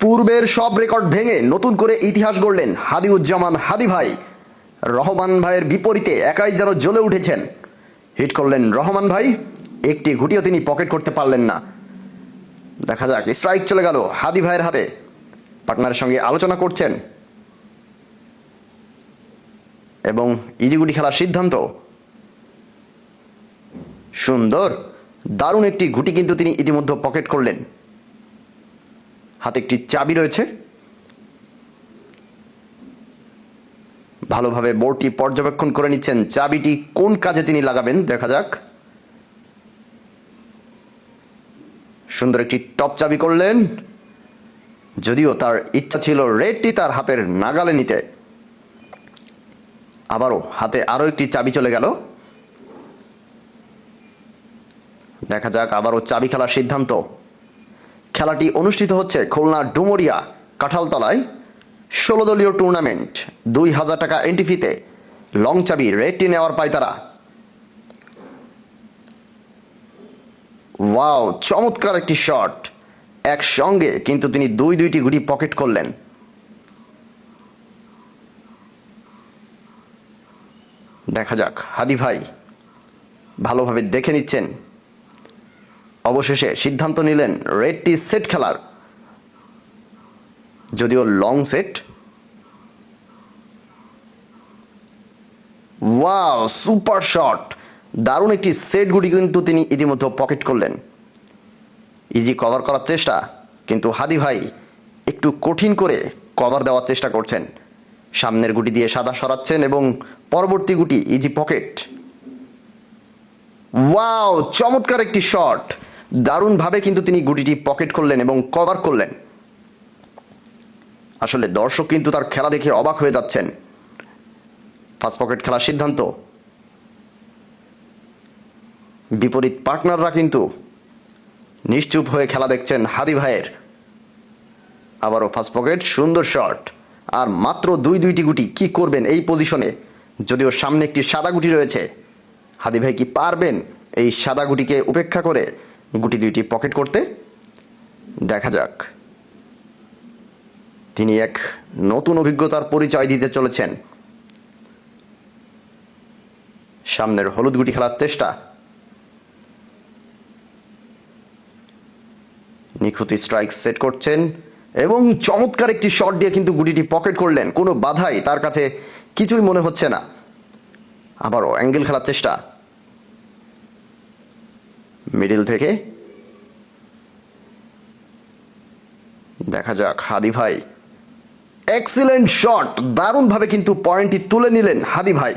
পূর্বের সব রেকর্ড ভেঙে নতুন করে ইতিহাস গড়লেন হাদিউজ্জামান হাদি ভাই। রহমান ভাইয়ের বিপরীতে একাই যেন জ্বলে উঠেছেন। হিট করলেন রহমান ভাই, একটি ঘুটিও তিনি পকেট করতে পারলেন না। দেখা যাক, স্ট্রাইক চলে গেল হাদি ভাইয়ের হাতে। পার্টনারের সঙ্গে আলোচনা করছেন এবং ইজি গুটি খেলার সিদ্ধান্ত। সুন্দর, দারুণ একটি গুটি কিন্তু তিনি ইতিমধ্যে পকেট করলেন। হাতে একটি চাবি রয়েছে। ভালোভাবে বোর্ডটি পর্যবেক্ষণ করে নিচ্ছেন, চাবিটি কোন কাজে তিনি লাগাবেন দেখা যাক। সুন্দর একটি টপ চাবি করলেন, যদিও তার ইচ্ছা ছিল রেডটি তার হাতের নাগালে নিতে। আবারও হাতে আরও একটি চাবি চলে গেল। দেখা যাক, আবারও চাবি খেলার সিদ্ধান্ত। খেলাটি অনুষ্ঠিত হচ্ছে খুলনা ডুমুরিয়া কাঁঠালতলায়। 16 দলীয় টুর্নামেন্ট, 2000 টাকা এন্ট্রি ফিতে লং চাবি রেডটি নেওয়ার পায় তারা। ওয়াও, চমৎকার একটি শট। একসঙ্গে কিন্তু তিনি দুইটি গুটি পকেট করলেন। দেখা যাক, হাদি ভাই ভালোভাবে দেখে নিচ্ছেন। অবশেষে সিদ্ধান্ত নিলেন রেডটি সেট খেলার, যদিও long set. Wow, super shot. দারুণ একটি সেট গুটি কিন্তু তিনি ইতিমধ্যে পকেট করলেন। ইজি কভার করার চেষ্টা, কিন্তু হাদি ভাই একটু কঠিন করে কভার দেওয়ার চেষ্টা করছেন। সামনের গুটি দিয়ে সাদা সরাচ্ছেন এবং পরবর্তী গুটি ইজি পকেট। ওয়াও, চমৎকার একটি শট। দারুণভাবে কিন্তু তিনি গুটিটি পকেট করলেন এবং কভার করলেন। আসলে দর্শক কিন্তু তার খেলা দেখে অবাক হয়ে যাচ্ছেন। ফার্স্ট পকেট খেলার সিদ্ধান্ত। বিপরীত পার্টনাররা কিন্তু নিশ্চুপ হয়ে খেলা দেখছেন হাদি ভাইয়ের। আবারও ফার্স্ট পকেট, সুন্দর শট। আর মাত্র দুইটি গুটি, কি করবেন এই পজিশনে? যদিও সামনে একটি সাদা গুটি রয়েছে। হাদি ভাই কি পারবেন এই সাদা গুটিকে উপেক্ষা করে গুটি দুইটি পকেট করতে? দেখা যাক। তিনি এক নতুন অভিজ্ঞতার পরিচয় দিতে চলেছেন। সামনের হলুদ গুটি খেলার চেষ্টা। নিখুঁত স্ট্রাইক সেট করছেন এবং চমৎকার একটি শট দিয়ে কিন্তু গুটিটি পকেট করলেন। কোনো বাধাই তার কাছে কিছুই মনে হচ্ছে না। আবারও অ্যাঙ্গেল খেলার চেষ্টা, মিডল থেকে। দেখা যাক, হাদি ভাই এক্সিলেন্ট শট। দারুণভাবে কিন্তু পয়েন্টটি তুলে নিলেন হাদি ভাই।